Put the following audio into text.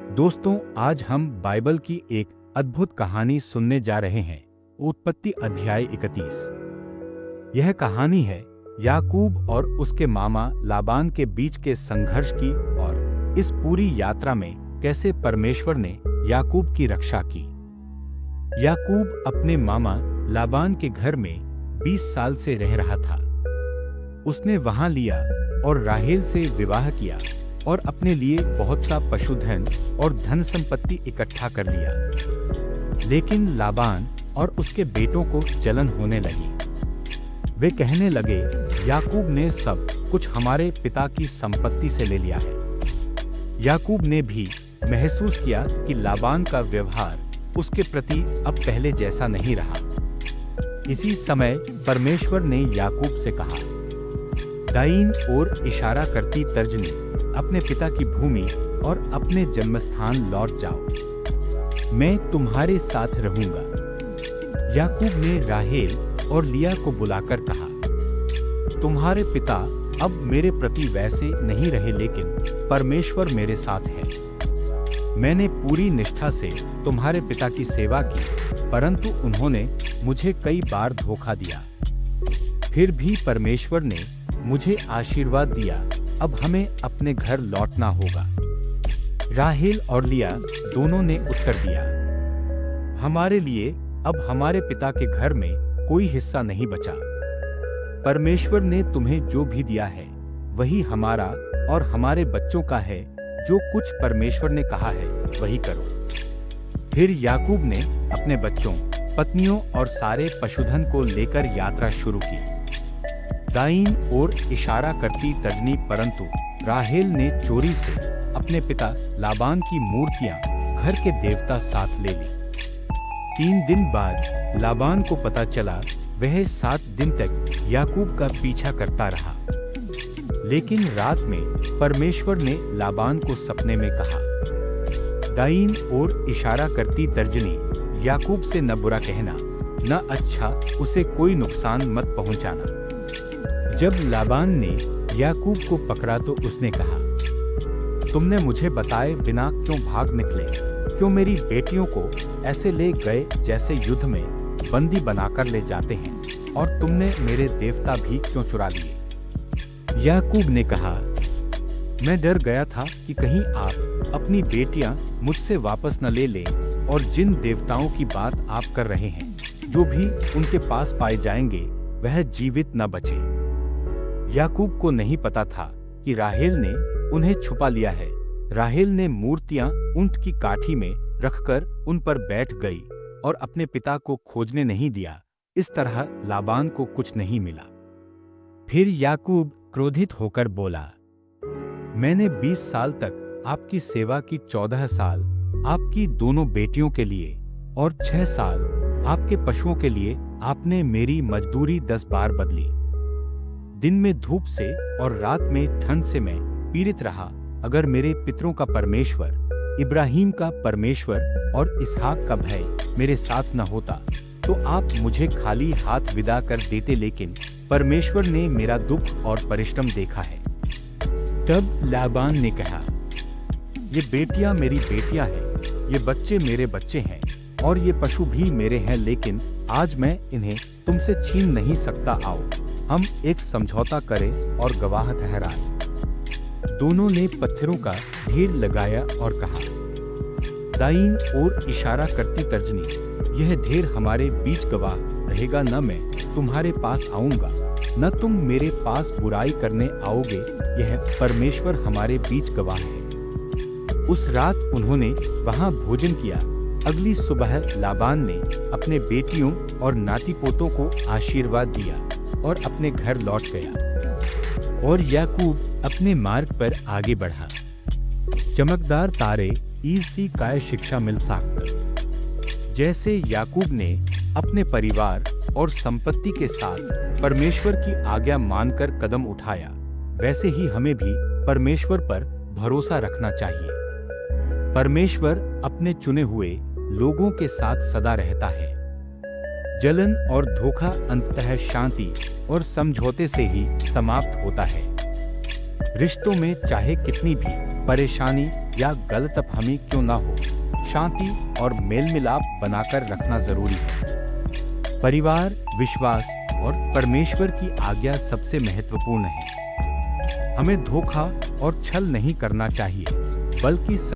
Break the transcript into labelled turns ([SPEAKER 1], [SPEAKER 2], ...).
[SPEAKER 1] दोस्तों, आज हम बाइबल की एक अद्भुत कहानी सुनने जा रहे हैं। उत्पत्ति अध्याय 31। यह कहानी है याकूब और उसके मामा लाबान के बीच के संघर्ष की और इस पूरी यात्रा में कैसे परमेश्वर ने याकूब की रक्षा की। याकूब अपने मामा लाबान के घर में 20 साल से रह रहा था। उसने वहां लिया और राहेल से विवाह किया और अपने लिए बहुत सा पशुधन और धन संपत्ति इकट्ठा कर लिया। लेकिन लाबान और उसके बेटों को जलन होने लगी। वे कहने लगे, याकूब ने सब कुछ हमारे पिता की संपत्ति से ले लिया है। याकूब ने भी महसूस किया कि लाबान का व्यवहार उसके प्रति अब पहले जैसा नहीं रहा। इसी समय परमेश्वर ने याकूब से कहा, दाईं ओर इशारा करती तर्जनी अपने पिता की भूमि और अपने जन्मस्थान लौट जाओ, मैं तुम्हारे साथ रहूंगा। याकूब ने राहेल और लिया को बुलाकर कहा, तुम्हारे पिता अब मेरे प्रति वैसे नहीं रहे, लेकिन परमेश्वर मेरे साथ है। मैंने पूरी निष्ठा से तुम्हारे पिता की सेवा की, परंतु उन्होंने मुझे कई बार धोखा दिया। फिर भी परमेश्वर ने मुझे आशीर्वाद दिया। अब हमें अपने घर लौटना होगा। राहेल और लिया दोनों ने उत्तर दिया, हमारे लिए अब हमारे पिता के घर में कोई हिस्सा नहीं बचा। परमेश्वर ने तुम्हें जो भी दिया है वही हमारा और हमारे बच्चों का है। जो कुछ परमेश्वर ने कहा है वही करो। फिर याकूब ने अपने बच्चों, पत्नियों और सारे पशुधन को लेकर यात्रा शुरू की। दाईं ओर इशारा करती तर्जनी, परंतु राहेल ने चोरी से अपने पिता लाबान की मूर्तियां, घर के देवता साथ ले ली। 3 दिन बाद लाबान को पता चला। वह 7 दिन तक याकूब का पीछा करता रहा। लेकिन रात में परमेश्वर ने लाबान को सपने में कहा, दाईं ओर इशारा करती तर्जनी, याकूब से न बुरा कहना, न अच्छा उसे कोई नुकसान मत पहुंचाना। जब लाबान ने याकूब को पकड़ा तो उसने कहा, तुमने मुझे बताए बिना क्यों भाग निकले? क्यों मेरी बेटियों को ऐसे ले गए जैसे युद्ध में बंदी बनाकर ले जाते हैं? और तुमने मेरे देवता भी क्यों चुरा लिए? याकूब ने कहा, मैं डर गया था कि कहीं आप अपनी बेटियां मुझसे वापस न ले लें, और जिन देवताओं की बात आप कर रहे हैं, जो भी उनके पास पाए जाएंगे वह जीवित न बचे। याकूब को नहीं पता था कि राहेल ने उन्हें छुपा लिया है। राहेल ने मूर्तियां ऊंट की काठी में रखकर उन पर बैठ गई और अपने पिता को खोजने नहीं दिया। इस तरह लाबान को कुछ नहीं मिला। फिर याकूब क्रोधित होकर बोला, मैंने 20 साल तक आपकी सेवा की, 14 साल आपकी दोनों बेटियों के लिए और 6 साल आपके पशुओं के लिए आपने मेरी मजदूरी 10 बार बदली। दिन में धूप से और रात में ठंड से मैं पीड़ित रहा। अगर मेरे पितरों का परमेश्वर, इब्राहिम का परमेश्वर और इसहाक का भय मेरे साथ न होता तो आप मुझे खाली हाथ विदा कर देते, लेकिन परमेश्वर ने मेरा दुख और परिश्रम देखा है। तब लाबान ने कहा, ये बेटियां मेरी बेटियां हैं, ये बच्चे मेरे बच्चे हैं और ये पशु भी मेरे हैं, लेकिन आज मैं इन्हें तुमसे छीन नहीं सकता। आओ हम एक समझौता करें और गवाह ठहराएं। दोनों ने पत्थरों का ढेर लगाया और कहा, दाईं ओर इशारा करती तर्जनी, यह ढेर हमारे बीच गवाह रहेगा। न मैं तुम्हारे पास आऊंगा, न तुम मेरे पास बुराई करने आओगे। यह परमेश्वर हमारे बीच गवाह है। उस रात उन्होंने वहां भोजन किया। अगली सुबह लाबान ने अपने बेटियों और नाती पोतों को आशीर्वाद दिया और अपने घर लौट गया। और याकूब अपने मार्ग पर आगे बढ़ा। चमकदार तारे ईसी काय शिक्षा मिल सकता। जैसे याकूब ने अपने परिवार और संपत्ति के साथ परमेश्वर की आज्ञा मानकर कदम उठाया, वैसे ही हमें भी परमेश्वर पर भरोसा रखना चाहिए। परमेश्वर अपने चुने हुए लोगों के साथ सदा रहता है। जलन और धोखा अंततः शांति और समझौते से ही समाप्त होता है। रिश्तों में चाहे कितनी भी परेशानी या गलतफहमी क्यों ना हो, शांति और मेल मिलाप बनाकर रखना जरूरी है। परिवार, विश्वास और परमेश्वर की आज्ञा सबसे महत्वपूर्ण है। हमें धोखा और छल नहीं करना चाहिए, बल्कि